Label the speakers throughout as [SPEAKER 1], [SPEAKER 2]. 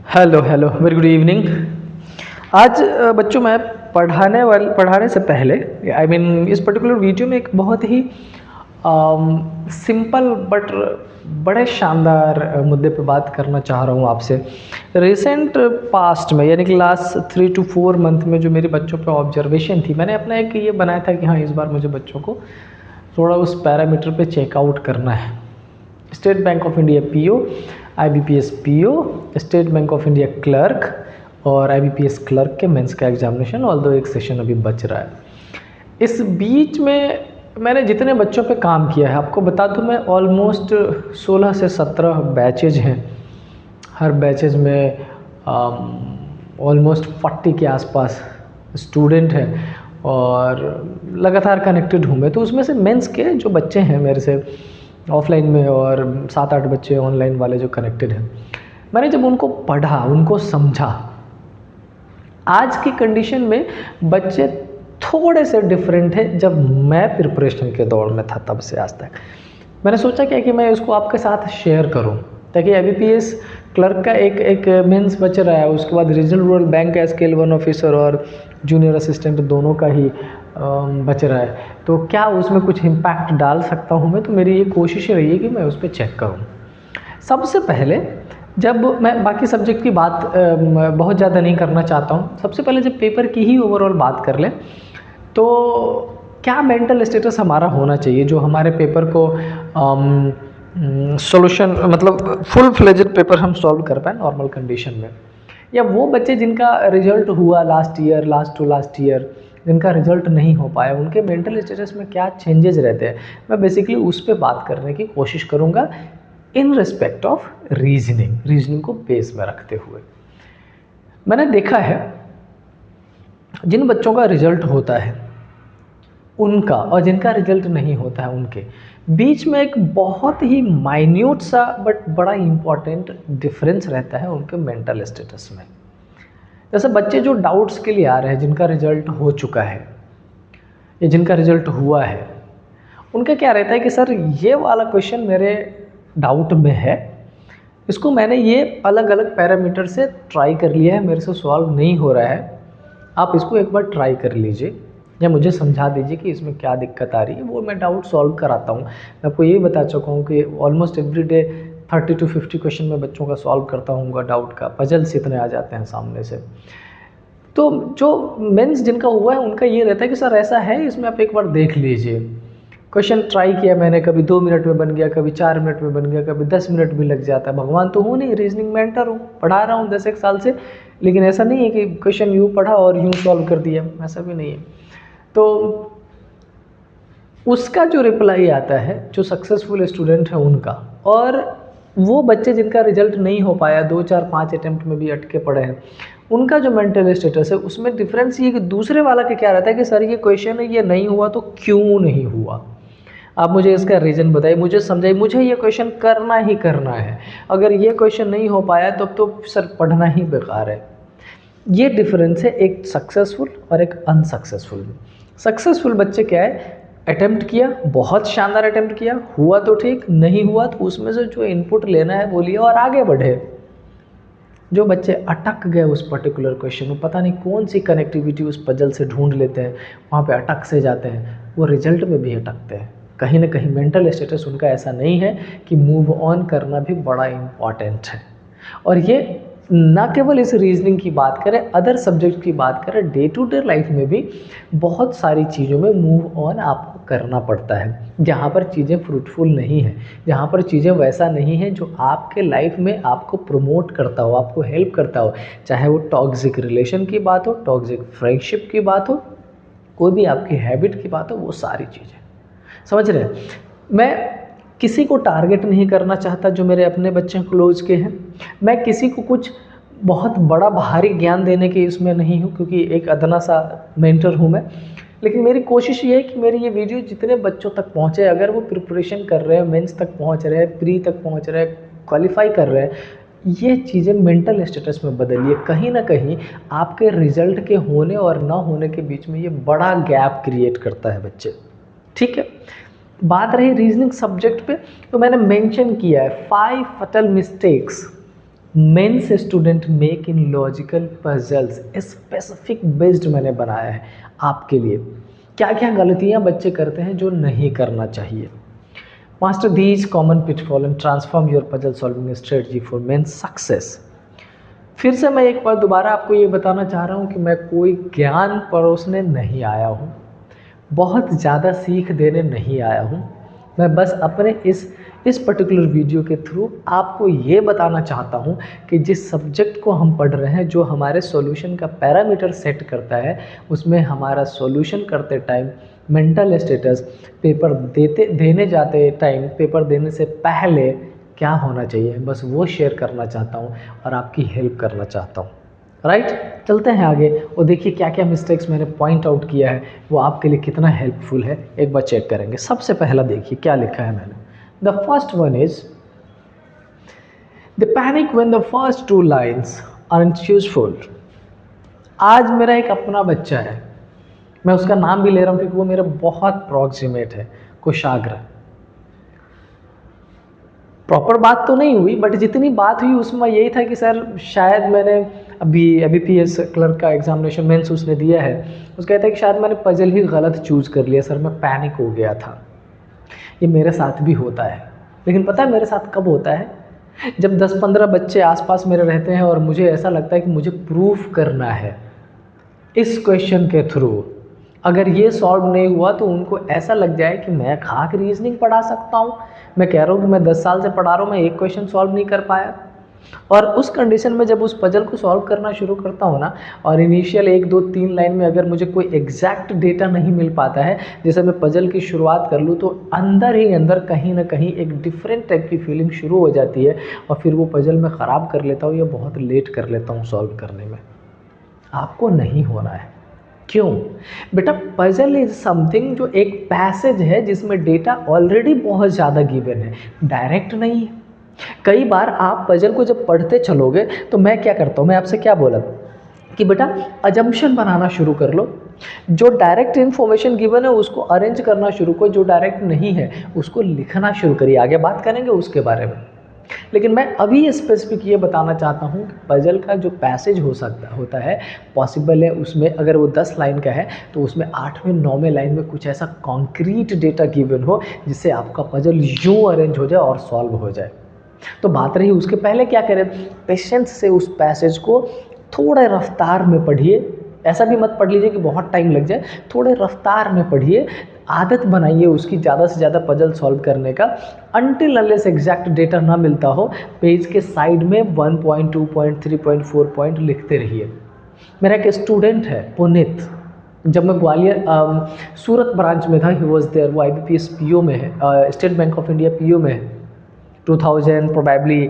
[SPEAKER 1] Hello hello very good evening. आज बच्चों मैं पढ़ाने से पहले इस पर्टिकुलर वीडियो में एक बहुत ही सिंपल बट बड़े शानदार मुद्दे पे बात करना चाह रहा हूँ आपसे। रिसेंट पास्ट में यानी कि लास्ट 3 to 4 मंथ में जो मेरे बच्चों पे ऑब्जर्वेशन थी, मैंने अपना एक ये बनाया था कि हाँ, इस बार मुझे बच्चों को थोड़ा उस पैरामीटर पे चेकआउट करना है। State bank of India PO, IBPS PO, state bank of India clerk और आईबीपीएस क्लर्क के मेंस का एग्जामिनेशन, ऑल्दो एक सेशन अभी बच रहा है। इस बीच में मैंने जितने बच्चों पे काम किया है, आपको बता दूं मैं ऑलमोस्ट 16 से 17 बैचेज हैं। हर बैचेज में ऑलमोस्ट 40 के आसपास स्टूडेंट हैं और लगातार कनेक्टेड हूँ मैं। तो उसमें से मेंस के जो बच्चे हैं मेरे से ऑफलाइन में और 7-8 बच्चे ऑनलाइन वाले जो कनेक्टेड हैं, मैंने जब उनको पढ़ा, उनको समझा, आज की कंडीशन में बच्चे थोड़े से डिफरेंट है जब मैं प्रिपरेशन के दौर में था तब से आज तक। मैंने सोचा क्या कि मैं इसको आपके साथ शेयर करूं ताकि आईबीपीएस क्लर्क का एक मेंस बच रहा है, उसके बाद रीजनल रूरल बैंक का स्केल 1 ऑफिसर और जूनियर असिस्टेंट दोनों का ही बच रहा है, तो क्या उसमें कुछ इम्पैक्ट डाल सकता हूँ मैं। तो मेरी ये कोशिश रही है कि मैं उस पर चेक करूँ। सबसे पहले जब मैं बाकी सब्जेक्ट की बात बहुत ज़्यादा नहीं करना चाहता हूँ, सबसे पहले जब पेपर की ही ओवरऑल बात कर लें तो क्या मेंटल स्टेटस हमारा होना चाहिए जो हमारे पेपर को सॉल्यूशन मतलब फुल फ्लेजेड पेपर हम सॉल्व कर पाए नॉर्मल कंडीशन में, या वो बच्चे जिनका रिजल्ट हुआ लास्ट ईयर जिनका रिजल्ट नहीं हो पाया, उनके मेंटल स्टेटस में क्या चेंजेस रहते हैं। मैं बेसिकली उस पर बात करने की कोशिश करूँगा इन रिस्पेक्ट ऑफ रीजनिंग को बेस में रखते हुए। मैंने देखा है जिन बच्चों का रिजल्ट होता है उनका और जिनका रिजल्ट नहीं होता है उनके बीच में एक बहुत ही माइन्यूट सा बट बड़ा इम्पॉर्टेंट डिफरेंस रहता है उनके मेंटल स्टेटस में। जैसे बच्चे जो डाउट्स के लिए आ रहे हैं, जिनका रिजल्ट हो चुका है या जिनका रिजल्ट हुआ है, उनका क्या रहता है कि सर ये वाला क्वेश्चन मेरे डाउट में है, इसको मैंने ये अलग अलग पैरामीटर से ट्राई कर लिया है, मेरे से सॉल्व नहीं हो रहा है, आप इसको एक बार ट्राई कर लीजिए या मुझे समझा दीजिए कि इसमें क्या दिक्कत आ रही है। वो मैं डाउट सॉल्व कराता हूँ। मैं आपको ये बता चुका हूँ कि almost every day 30 to 50 question मैं बच्चों का सॉल्व करता हूँ डाउट का। पजल्स इतने आ जाते हैं सामने से। तो जो मेंस जिनका हुआ है उनका ये रहता है कि सर ऐसा है, इसमें आप एक बार देख लीजिए। क्वेश्चन ट्राई किया मैंने, कभी 2 मिनट में बन गया, कभी 4 मिनट में बन गया, कभी 10 मिनट भी लग जाता है। भगवान तो हूँ नहीं, रीजनिंग मेंटर हूँ, पढ़ा रहा हूँ 10 एक साल से, लेकिन ऐसा नहीं है कि क्वेश्चन यूँ पढ़ा और यूँ सॉल्व कर दिया, ऐसा भी नहीं है। तो उसका जो रिप्लाई आता है जो सक्सेसफुल स्टूडेंट है उनका, और वो बच्चे जिनका रिजल्ट नहीं हो पाया, 2 4 5 अटेम्प्ट में भी अटके पड़े हैं, उनका जो मेंटल स्टेटस है उसमें डिफरेंस ये कि दूसरे वाला का क्या रहता है कि सर ये क्वेश्चन है, ये नहीं हुआ तो क्यों नहीं हुआ, आप मुझे इसका रीज़न बताइए, मुझे समझाइए, मुझे ये क्वेश्चन करना ही करना है, अगर ये क्वेश्चन नहीं हो पाया तब तो सर पढ़ना ही बेकार है। ये डिफरेंस है एक सक्सेसफुल और एक अनसक्सेसफुल में। सक्सेसफुल बच्चे क्या है, अटेम्प्ट किया, बहुत शानदार अटेम्प्ट किया, हुआ तो ठीक, नहीं हुआ तो उसमें से जो इनपुट लेना है वो लिया और आगे बढ़े। जो बच्चे अटक गए उस पर्टिकुलर क्वेश्चन में, पता नहीं कौन सी कनेक्टिविटी उस पजल से ढूंढ लेते हैं, वहाँ पे अटक से जाते हैं, वो रिजल्ट में भी अटकते हैं। कहीं ना कहीं मेंटल स्टेटस उनका ऐसा नहीं है कि मूव ऑन करना भी बड़ा इम्पॉर्टेंट है। और ये ना केवल इस रीजनिंग की बात करें, अदर सब्जेक्ट की बात करें, डे टू डे लाइफ में भी बहुत सारी चीज़ों में मूव ऑन आपको करना पड़ता है। जहाँ पर चीज़ें फ्रूटफुल नहीं हैं, जहाँ पर चीज़ें वैसा नहीं है जो आपके लाइफ में आपको प्रमोट करता हो, आपको हेल्प करता हो, चाहे वो टॉक्सिक रिलेशन की बात हो, टॉक्सिक फ्रेंडशिप की बात हो, कोई भी आपकी हैबिट की बात हो, वो सारी चीज़ें समझ रहे हैं। मैं किसी को टारगेट नहीं करना चाहता जो मेरे अपने बच्चे क्लोज के हैं, मैं किसी को कुछ बहुत बड़ा भारी ज्ञान देने के इसमें नहीं हूँ क्योंकि एक अदना सा मेंटर हूँ मैं। लेकिन मेरी कोशिश ये है कि मेरी ये वीडियो जितने बच्चों तक पहुँचे, अगर वो प्रिपरेशन कर रहे हैं, मेंस तक पहुँच रहे हैं, प्री तक पहुँच रहे हैं, क्वालिफाई कर रहे हैं, ये चीज़ें मेंटल स्टेटस में बदलिए। कहीं ना कहीं आपके रिजल्ट के होने और ना होने के बीच में ये बड़ा गैप क्रिएट करता है बच्चे, ठीक है। बात रही रीजनिंग सब्जेक्ट पे, तो मैंने मेंशन किया है 5 fatal mistakes mains student make in logical puzzles specific based मैंने बनाया है आपके लिए। क्या क्या गलतियां बच्चे करते हैं जो नहीं करना चाहिए। Master these common pitfall and transform your puzzle solving strategy for mains success. फिर से मैं एक बार दोबारा आपको ये बताना चाह रहा हूँ कि मैं कोई ज्ञान परोसने नहीं आया हूँ, बहुत ज़्यादा सीख देने नहीं आया हूँ। मैं बस अपने इस पर्टिकुलर वीडियो के थ्रू आपको ये बताना चाहता हूँ कि जिस सब्जेक्ट को हम पढ़ रहे हैं, जो हमारे सॉल्यूशन का पैरामीटर सेट करता है, उसमें हमारा सॉल्यूशन करते टाइम मेंटल स्टेटस, पेपर देने जाते टाइम, पेपर देने से पहले क्या होना चाहिए, बस वो शेयर करना चाहता हूँ और आपकी हेल्प करना चाहता हूँ। राइट, चलते हैं आगे और देखिए क्या क्या मिस्टेक्स मैंने पॉइंट आउट किया है, वो आपके लिए कितना हेल्पफुल है, एक बार चेक करेंगे। सबसे पहला देखिए क्या लिखा है मैंने। The first one is the panic when the first two lines aren't useful. आज मेरा एक अपना बच्चा है, मैं उसका नाम भी ले रहा हूँ क्योंकि वो मेरा बहुत प्रॉक्सिमेट है, कुशाग्र। प्रॉपर बात तो नहीं हुई, बट जितनी बात हुई उसमें यही था कि सर शायद मैंने अभी पीएस क्लर्क का एग्जामिनेशन मेंस उसने दिया है, उसका कहता है कि शायद मैंने पजल ही गलत चूज़ कर लिया सर, मैं पैनिक हो गया था। ये मेरे साथ भी होता है, लेकिन पता है मेरे साथ कब होता है, जब 10-15 बच्चे आसपास मेरे रहते हैं और मुझे ऐसा लगता है कि मुझे प्रूफ करना है इस क्वेश्चन के थ्रू। अगर ये सॉल्व नहीं हुआ तो उनको ऐसा लग जाए कि मैं खाक रीजनिंग पढ़ा सकता हूँ। मैं कह रहा हूँ कि मैं 10 साल से पढ़ा रहा हूँ, मैं एक क्वेश्चन सॉल्व नहीं कर पाया। और उस कंडीशन में जब उस पजल को सॉल्व करना शुरू करता हूँ ना, और इनिशियल 1, 2, 3 लाइन में अगर मुझे कोई एग्जैक्ट डेटा नहीं मिल पाता है, जैसे मैं पजल की शुरुआत कर लूँ, तो अंदर ही अंदर कहीं ना कहीं एक डिफरेंट टाइप की फीलिंग शुरू हो जाती है और फिर वो पजल मैं ख़राब कर लेता हूँ या बहुत लेट कर लेता हूँ सॉल्व करने में। आपको नहीं होना है। क्यों बेटा? पजल इज समथिंग जो एक पैसेज है जिसमें डेटा ऑलरेडी बहुत ज़्यादा गिवन है, डायरेक्ट नहीं है। कई बार आप पजल को जब पढ़ते चलोगे तो मैं क्या करता हूँ, मैं आपसे क्या बोला कि बेटा अजम्पशन बनाना शुरू कर लो, जो डायरेक्ट इन्फॉर्मेशन गिवन है उसको अरेंज करना शुरू करो, जो डायरेक्ट नहीं है उसको लिखना शुरू करिए। आगे बात करेंगे उसके बारे में, लेकिन मैं अभी स्पेसिफिक ये बताना चाहता हूँ कि पजल का जो पैसेज होता है, पॉसिबल है उसमें अगर वो 10 लाइन का है तो उसमें 8वें 9वें लाइन में कुछ ऐसा कॉन्क्रीट डेटा गिवन हो जिससे आपका पजल यूँ अरेंज हो जाए और सॉल्व हो जाए। तो बात रही उसके पहले क्या करें, पेशेंस से उस पैसेज को थोड़े रफ्तार में पढ़िए। ऐसा भी मत पढ़ लीजिए कि बहुत टाइम लग जाए, थोड़े रफ्तार में पढ़िए, आदत बनाइए उसकी ज़्यादा से ज़्यादा पजल सॉल्व करने का। अनटिल अनलेस एग्जैक्ट डेटा ना मिलता हो, पेज के साइड में 1 पॉइंट 2 पॉइंट 3 पॉइंट 4 पॉइंट लिखते रहिए। मेरा एक स्टूडेंट है पुनीत, जब मैं ग्वालियर सूरत ब्रांच में था, ही वॉज देयर, वो IBPS PO में है, state bank of India PO में है। 2000 प्रोबेबली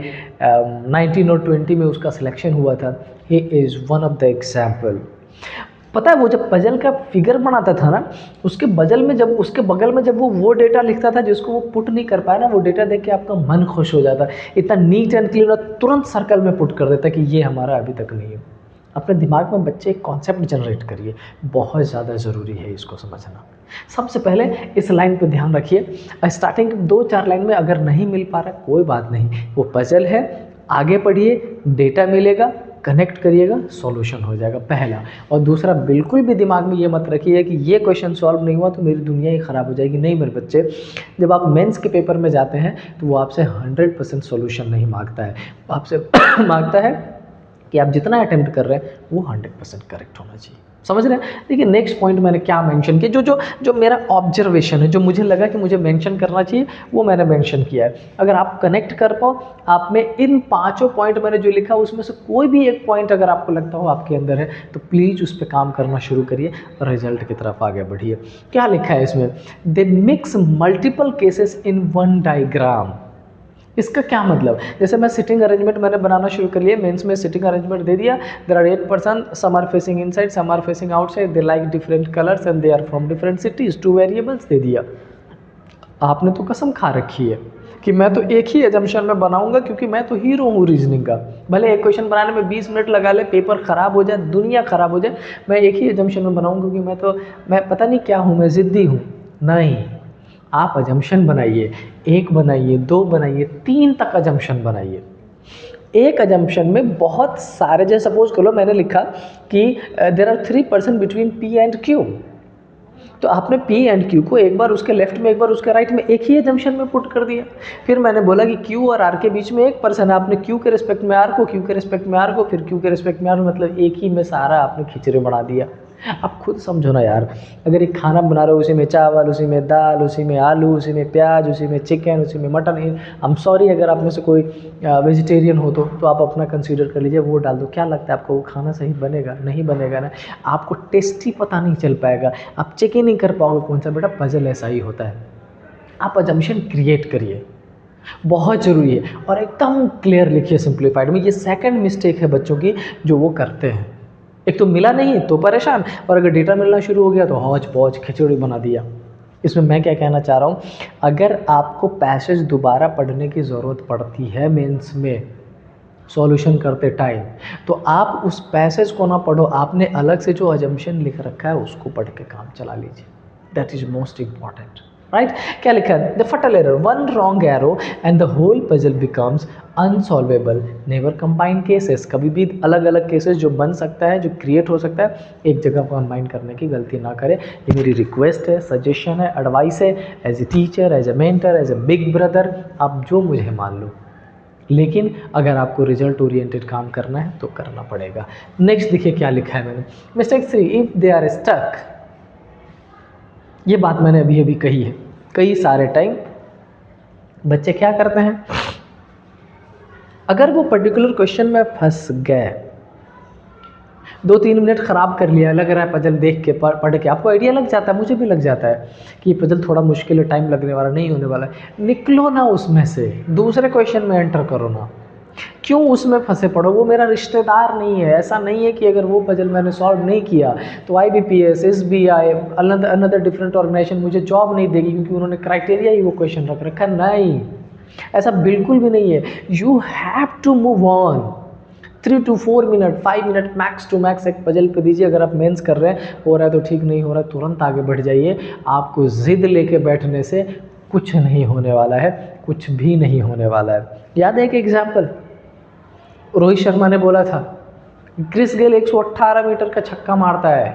[SPEAKER 1] 19 और 20 में उसका सिलेक्शन हुआ था। He is one of the example. पता है वो जब पजल का फिगर बनाता था ना, उसके बगल में जब वो डेटा लिखता था जिसको वो पुट नहीं कर पाया ना, वो डेटा देख के आपका मन खुश हो जाता। इतना नीट एंड क्लीन, तुरंत सर्कल में पुट कर देता कि ये हमारा अभी तक नहीं है। अपने दिमाग में बच्चे एक कॉन्सेप्ट जनरेट करिए, बहुत ज़्यादा ज़रूरी है इसको समझना। सबसे पहले इस लाइन पे ध्यान रखिए, स्टार्टिंग 2-4 लाइन में अगर नहीं मिल पा रहा कोई बात नहीं, वो पजल है, आगे पढ़िए, डेटा मिलेगा, कनेक्ट करिएगा, सॉल्यूशन हो जाएगा, पहला। और दूसरा, बिल्कुल भी दिमाग में ये मत रखिए कि ये क्वेश्चन सॉल्व नहीं हुआ तो मेरी दुनिया ही ख़राब हो जाएगी। नहीं मेरे बच्चे, जब आप मेंस के पेपर में जाते हैं तो वो आपसे 100% सॉल्यूशन नहीं मांगता है, आपसे मांगता है कि आप जितना अटेम्प्ट कर रहे हैं वो 100% करेक्ट होना चाहिए। समझ रहे हैं? देखिए नेक्स्ट पॉइंट मैंने क्या मेंशन किया, जो मेरा ऑब्जर्वेशन है, जो मुझे लगा कि मुझे मेंशन करना चाहिए, वो मैंने मेंशन किया है। अगर आप कनेक्ट कर पाओ, आप में इन 5 पॉइंट मैंने जो लिखा उसमें से कोई भी एक पॉइंट अगर आपको लगता हो आपके अंदर है तो प्लीज़ उस पर काम करना शुरू करिए और रिजल्ट की तरफ आगे बढ़िए। क्या लिखा है इसमें? They mix multiple cases in one diagram. इसका क्या मतलब? जैसे मैं सिटिंग अरेंजमेंट मैंने बनाना शुरू कर लिया, मेंस में सिटिंग अरेंजमेंट दे दिया। There are 8 person, some are facing inside, some are facing outside, they like different colours and they are from different cities, 2 variables दे दिया। आपने तो कसम खा रखी है कि मैं तो एक ही एजम्पशन में बनाऊंगा क्योंकि मैं तो हीरो हूँ रीजनिंग का। भले एक क्वेश्चन बनाने में 20 मिनट लगा ले, पेपर ख़राब हो जाए, दुनिया ख़राब हो जाए, मैं एक ही एजम्पशन में बनाऊंगा क्योंकि मैं पता नहीं क्या हूँ, मैं ज़िद्दी हूँ। नहीं, आप अजम्पशन बनाइए, 1 बनाइए, 2 बनाइए, 3 तक अजम्पशन बनाइए। एक अजम्पशन में बहुत सारे, जैसे सपोज करो मैंने लिखा कि there are 3% between P and Q, तो आपने P एंड Q को एक बार उसके लेफ्ट में एक बार उसके राइट में एक ही अजम्पशन में पुट कर दिया। फिर मैंने बोला कि Q और R के बीच में 1% है, आपने Q के रिस्पेक्ट में R को, Q के रिस्पेक्ट में R को, फिर Q के रिस्पेक्ट में R, मतलब एक ही में सारा आपने खिचड़ी बना दिया। आप खुद समझो ना यार, अगर एक खाना बना रहे हो उसी में चावल, उसी में दाल, उसी में आलू, उसी में प्याज, उसी में चिकन, उसी में मटन, आई एम सॉरी अगर आप में से कोई वेजिटेरियन हो तो आप अपना कंसीडर कर लीजिए, वो डाल दो। क्या लगता है आपको वो खाना सही बनेगा? नहीं बनेगा ना। आपको टेस्ट ही पता नहीं चल पाएगा, आप चेक ही नहीं कर पाओगे कौन सा। बेटा पजल ऐसा ही होता है, आप अजम्पशन क्रिएट करिए, बहुत ज़रूरी है, और एकदम क्लियर लिखिए सिंप्लीफाइड में। ये सेकंड मिस्टेक है बच्चों की जो वो करते हैं। एक तो मिला नहीं तो परेशान, और अगर डेटा मिलना शुरू हो गया तो हौच पौच खिचड़ी बना दिया। इसमें मैं क्या कहना चाह रहा हूँ, अगर आपको पैसेज दोबारा पढ़ने की ज़रूरत पड़ती है मेंस में सॉल्यूशन करते टाइम, तो आप उस पैसेज को ना पढ़ो, आपने अलग से जो अजम्पशन लिख रखा है उसको पढ़ के काम चला लीजिए। That is most important, right. क्या लिखा है? The fatal error, one wrong arrow and the whole puzzle becomes unsolvable, never combine cases. कभी भी अलग अलग केसेस जो बन सकता है, जो क्रिएट हो सकता है, एक जगह कंबाइन करने की गलती ना करें। ये मेरी रिक्वेस्ट है, सजेशन है, एडवाइस है, as a teacher, as a mentor, as a big brother, आप जो मुझे मान लो, लेकिन अगर आपको रिजल्ट ओरिएंटेड काम करना है तो करना पड़ेगा। नेक्स्ट देखिए क्या लिखा है मैंने, mistake 3, if they are stuck. ये बात मैंने अभी अभी कही है। कई सारे टाइम बच्चे क्या करते हैं, अगर वो पर्टिकुलर क्वेश्चन में फंस गए, 2-3 मिनट ख़राब कर लिया, लग रहा है पजल देख के पढ़ के आपको आइडिया लग जाता है, मुझे भी लग जाता है कि ये पजल थोड़ा मुश्किल है, टाइम लगने वाला, नहीं होने वाला है। निकलो ना उसमें से, दूसरे क्वेश्चन में एंटर करो ना। क्यों उसमें फंसे पड़ो? वो मेरा रिश्तेदार नहीं है। ऐसा नहीं है कि अगर वो पजल मैंने सॉल्व नहीं किया तो IBPS, SBI, another different organisation मुझे जॉब नहीं देगी क्योंकि उन्होंने क्राइटेरिया ही वो क्वेश्चन रख रखा। नहीं, ऐसा बिल्कुल भी नहीं है। You have to move on. 3 to 4 minute, 5 minute max to max एक पजल पे दीजिए। अगर आप मेंस कर रहे हैं, हो रहा है तो ठीक, नहीं हो रहा है तुरंत आगे बढ़ जाइए। आपको जिद लेके बैठने से कुछ नहीं होने वाला है, कुछ भी नहीं होने वाला है। याद है एक एग्जाम्पल रोहित शर्मा ने बोला था, क्रिस गेल 118 मीटर का छक्का मारता है,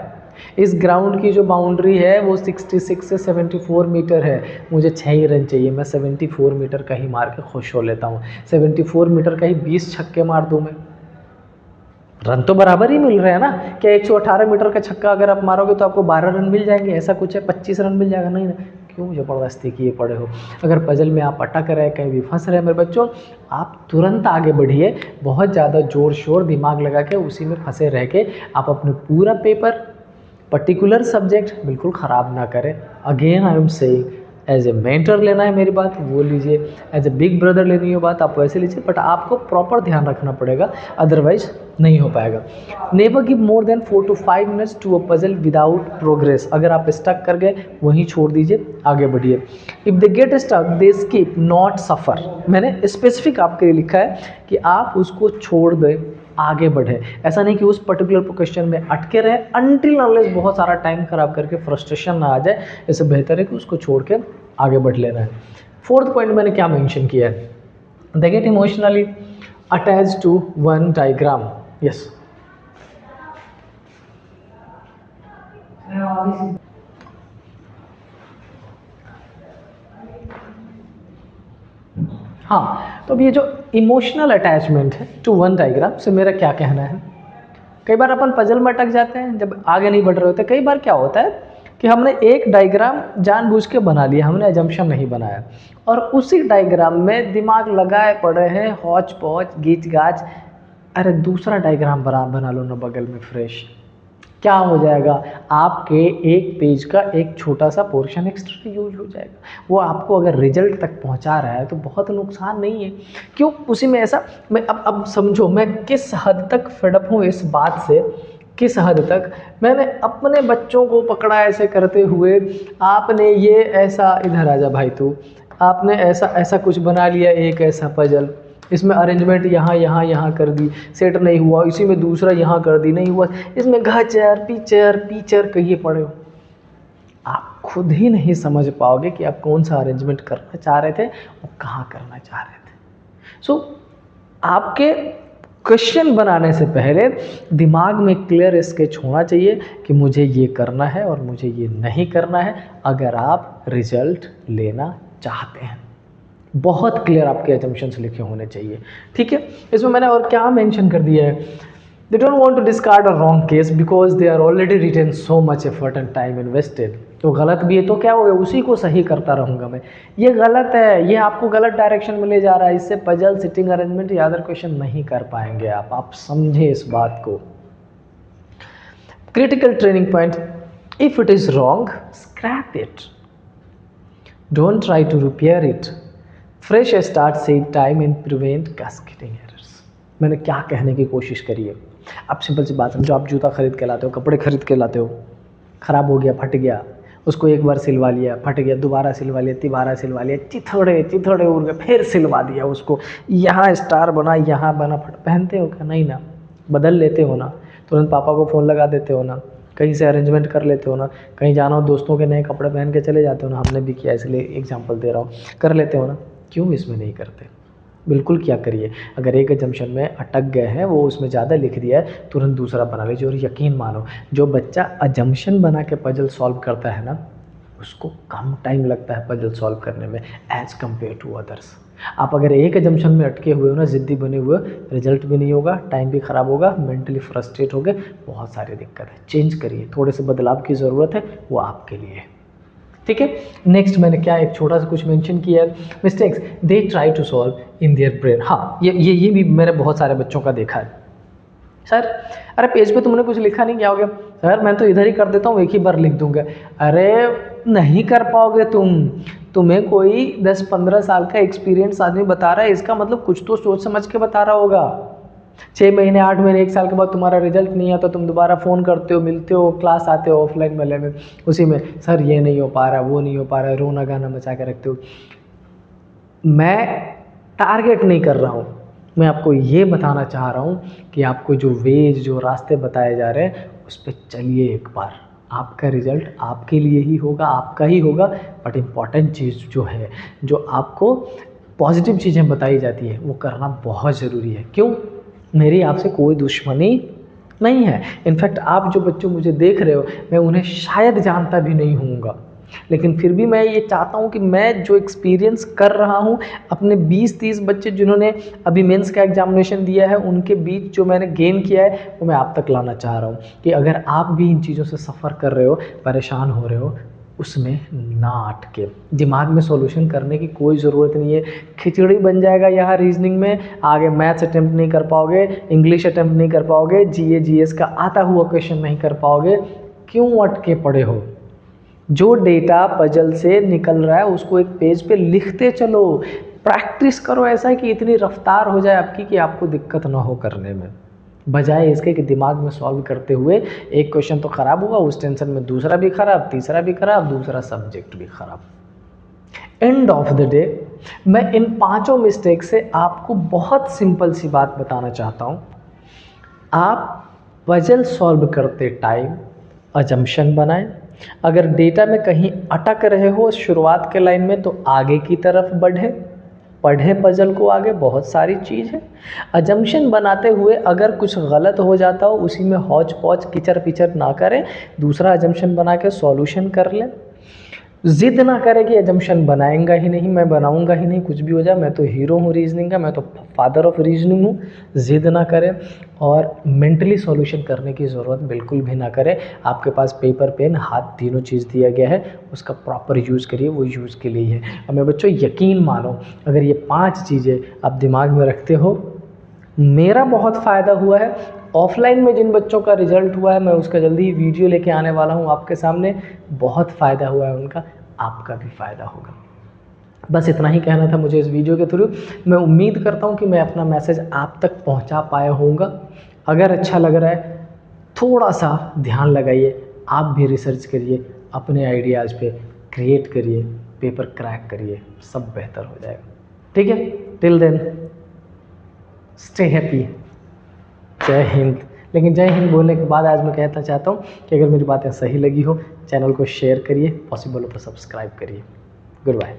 [SPEAKER 1] इस ग्राउंड की जो बाउंड्री है वो 66 से 74 मीटर है, मुझे 6 ही रन चाहिए, मैं 74 मीटर का ही मार के खुश हो लेता हूँ। 74 मीटर का ही 20 छक्के मार दूँ मैं, रन तो बराबर ही मिल रहे हैं ना। क्या 118 मीटर का छक्का अगर आप मारोगे तो आपको 12 रन मिल जाएंगे? ऐसा कुछ है 25 रन मिल जाएगा? नहीं ना। क्यों ज़बरदस्ती किए पड़े हो? अगर पजल में आप अटक रहे, कहीं भी फंस रहे मेरे बच्चों, आप तुरंत आगे बढ़िए। बहुत ज़्यादा ज़ोर शोर दिमाग लगा के उसी में फंसे रह के आप अपने पूरा पेपर, पर्टिकुलर सब्जेक्ट बिल्कुल ख़राब ना करें। Again I am saying, as a mentor लेना है मेरी बात वो लीजिए, एज ए बिग ब्रदर लेनी हो बात आप वैसे लीजिए, बट आपको प्रॉपर ध्यान रखना पड़ेगा, अदरवाइज नहीं हो पाएगा। Never give more than 4 to 5 minutes to a puzzle without progress. अगर आप स्टक कर गए वहीं छोड़ दीजिए, आगे बढ़िए। If they get stuck they skip not suffer. मैंने स्पेसिफिक आपके लिए लिखा है कि आप उसको छोड़ दें, आगे बढ़े। ऐसा नहीं कि उस पर्टिकुलर क्वेश्चन में अटके रहे अनटिल अनलेस बहुत सारा टाइम खराब करके फ्रस्ट्रेशन ना आ जाए। इससे बेहतर है कि उसको छोड़ के आगे बढ़ लेना है। 4th पॉइंट मैंने क्या मेंशन किया है, they get emotionally attached to one diagram. Yes, हाँ, तो अब ये जो इमोशनल अटैचमेंट है टू वन डायग्राम से मेरा क्या कहना है, कई बार अपन पजल में अटक जाते हैं जब आगे नहीं बढ़ रहे होते। कई बार क्या होता है कि हमने एक डायग्राम जानबूझ के बना लिया, हमने अजम्पशन नहीं बनाया, और उसी डायग्राम में दिमाग लगाए पड़े हैं, हौच पौच गीच गाच। अरे दूसरा डायग्राम बना लो ना बगल में फ्रेश, क्या हो जाएगा, आपके एक पेज का एक छोटा सा पोर्शन एक्स्ट्रा यूज हो जाएगा। वो आपको अगर रिजल्ट तक पहुंचा रहा है तो बहुत नुकसान नहीं है। क्यों उसी में ऐसा, मैं अब समझो मैं किस हद तक फेडअप हूँ इस बात से, किस हद तक मैंने अपने बच्चों को पकड़ा ऐसे करते हुए। आपने ये ऐसा, इधर आजा भाई तू, आपने ऐसा कुछ बना लिया, एक ऐसा पजल, इसमें अरेंजमेंट यहाँ यहाँ यहाँ कर दी, सेट नहीं हुआ, इसी में दूसरा यहाँ कर दी, नहीं हुआ, इसमें घचर पीचर पीचर कहिए पड़े हो। आप खुद ही नहीं समझ पाओगे कि आप कौन सा अरेंजमेंट करना चाह रहे थे और कहाँ करना चाह रहे थे। सो आपके क्वेश्चन बनाने से पहले दिमाग में क्लियर स्केच होना चाहिए कि मुझे ये करना है और मुझे ये नहीं करना है, अगर आप रिजल्ट लेना चाहते हैं। बहुत क्लियर आपके एजम्पशंस लिखे होने चाहिए, ठीक है। इसमें मैंने और क्या मेंशन कर दिया है, they don't want to discard a wrong case because they are already written so much effort and time invested. तो गलत भी है तो क्या हो गया, उसी को सही करता रहूँगा मैं, ये गलत है, ये आपको गलत डायरेक्शन में ले जा रहा है, इससे पजल, सिटिंग अरेंजमेंट या अदर क्वेश्चन नहीं कर पाएंगे आप समझे इस बात को। Critical training point, if it is wrong scrap it, don't try to repair it, fresh start save time and prevent cascading errors. मैंने क्या कहने की कोशिश करी है, आप सिंपल सी बात समझो, आप जूता खरीद के लाते हो, कपड़े खरीद के लाते हो, ख़राब हो गया, फट गया, उसको एक बार सिलवा लिया, फट गया, दोबारा सिलवा लिया, तिबारा सिलवा लिया, चिथड़े उड़ गए, फिर सिलवा दिया उसको, यहाँ स्टार बना, यहाँ बना, फट, पहनते हो क्या? नहीं ना, बदल लेते हो ना, तुरंत पापा को फ़ोन लगा देते हो ना, कहीं से अरेंजमेंट कर लेते हो ना, कहीं जाना हो दोस्तों के नए कपड़े पहन के चले जाते हो ना, हमने भी किया इसलिए एग्जाम्पल दे रहा हूँ, कर लेते हो ना, क्यों इसमें नहीं करते? बिल्कुल क्या करिए, अगर एक एजम्पशन में अटक गए हैं, वो उसमें ज़्यादा लिख दिया है, तुरंत दूसरा बना लीजिए। और यकीन मानो, जो बच्चा एजम्पशन बना के पजल सॉल्व करता है ना, उसको कम टाइम लगता है पजल सॉल्व करने में एज कम्पेयर टू अदर्स। आप अगर एक एजम्पशन में अटके हुए हो ना, ज़िद्दी बने हुए, रिजल्ट भी नहीं होगा, टाइम भी ख़राब होगा, मेंटली फ्रस्ट्रेट होगे, बहुत सारी दिक्कत है। चेंज करिए, थोड़े से बदलाव की ज़रूरत है, वो आपके लिए है, ठीक है। नेक्स्ट मैंने क्या एक छोटा सा कुछ मेंशन किया है, mistakes they try to solve in their brain. हाँ, ये भी मैंने बहुत सारे बच्चों का देखा है, सर अरे पेज पे तुमने कुछ लिखा नहीं, क्या हो गया सर, मैं तो इधर ही कर देता हूँ, एक ही बार लिख दूंगा। अरे नहीं कर पाओगे तुम्हें कोई 10-15 साल का एक्सपीरियंस आदमी बता रहा है, इसका मतलब कुछ तो सोच समझ के बता रहा होगा। 6 महीने, 8 महीने, 1 साल के बाद तुम्हारा रिजल्ट नहीं आता, तुम दोबारा फ़ोन करते हो, मिलते हो, क्लास आते हो ऑफलाइन वाले में, उसी में सर ये नहीं हो पा रहा, वो नहीं हो पा रहा, रोना गाना मचा के रखते हो। मैं टारगेट नहीं कर रहा हूँ, मैं आपको ये बताना चाह रहा हूँ कि आपको जो वेज, जो रास्ते बताए जा रहे हैं, उस पर चलिए एक बार, आपका रिजल्ट आपके लिए ही होगा, आपका ही होगा। बट इम्पॉर्टेंट चीज़ जो है, जो आपको पॉजिटिव चीज़ें बताई जाती है, वो करना बहुत ज़रूरी है। क्यों? मेरी आपसे कोई दुश्मनी नहीं है। इनफैक्ट आप जो बच्चों मुझे देख रहे हो, मैं उन्हें शायद जानता भी नहीं होऊंगा, लेकिन फिर भी मैं ये चाहता हूँ कि मैं जो एक्सपीरियंस कर रहा हूँ, अपने 20-30 बच्चे जिन्होंने अभी मेंस का एग्जामिनेशन दिया है, उनके बीच जो मैंने गेन किया है, वो मैं आप तक लाना चाह रहा हूँ कि अगर आप भी इन चीज़ों से सफ़र कर रहे हो, परेशान हो रहे हो, उसमें ना अटके। दिमाग में सॉल्यूशन करने की कोई ज़रूरत नहीं है, खिचड़ी बन जाएगा यहाँ रीजनिंग में, आगे मैथ्स अटैम्प्ट नहीं कर पाओगे, इंग्लिश अटैम्प्ट नहीं कर पाओगे, जीएस का आता हुआ क्वेश्चन नहीं कर पाओगे। क्यों अटके पड़े हो? जो डेटा पजल से निकल रहा है उसको एक पेज पे लिखते चलो, प्रैक्टिस करो ऐसा कि इतनी रफ्तार हो जाए आपकी कि आपको दिक्कत ना हो करने में, बजाय इसके कि दिमाग में सॉल्व करते हुए एक क्वेश्चन तो ख़राब हुआ, उस टेंशन में दूसरा भी ख़राब, तीसरा भी ख़राब, दूसरा सब्जेक्ट भी ख़राब। एंड ऑफ द डे मैं इन 5 मिस्टेक से आपको बहुत सिंपल सी बात बताना चाहता हूँ। आप पजल सॉल्व करते टाइम अजम्पशन बनाएं। अगर डेटा में कहीं अटक रहे हो शुरुआत के लाइन में, तो आगे की तरफ पढ़ें पजल को आगे, बहुत सारी चीज़ है। अजम्पशन बनाते हुए अगर कुछ गलत हो जाता हो, उसी में हौच पौच किचर पिचर ना करें, दूसरा अजम्पशन बना के सॉल्यूशन कर लें। ज़िद ना करें कि एजम्पशन बनाएंगा ही नहीं, मैं बनाऊंगा ही नहीं, कुछ भी हो जाए, मैं तो हीरो हूँ रीजनिंग का, मैं तो फादर ऑफ रीजनिंग हूँ। ज़िद ना करें और मेंटली सॉल्यूशन करने की ज़रूरत बिल्कुल भी ना करें। आपके पास पेपर पेन हाथ तीनों चीज़ दिया गया है, उसका प्रॉपर यूज़ करिए, वो यूज़ के लिए है। और मेरे बच्चों यकीन मानो, अगर ये 5 चीज़ें आप दिमाग में रखते हो, मेरा बहुत फ़ायदा हुआ है। ऑफलाइन में जिन बच्चों का रिजल्ट हुआ है, मैं उसका जल्दी ही वीडियो लेके आने वाला हूँ आपके सामने, बहुत फ़ायदा हुआ है उनका, आपका भी फ़ायदा होगा। बस इतना ही कहना था मुझे इस वीडियो के थ्रू। मैं उम्मीद करता हूँ कि मैं अपना मैसेज आप तक पहुँचा पाया होऊंगा। अगर अच्छा लग रहा है, थोड़ा सा ध्यान लगाइए, आप भी रिसर्च करिए, अपने आइडियाज़ पे क्रिएट करिए, पेपर क्रैक करिए, सब बेहतर हो जाएगा। ठीक है, टिल देन स्टे हैप्पी। जय हिंद। लेकिन जय हिंद बोलने के बाद आज मैं कहना चाहता हूँ कि अगर मेरी बातें सही लगी हो, चैनल को शेयर करिए, पॉसिबल हो तो सब्सक्राइब करिए। Good bye.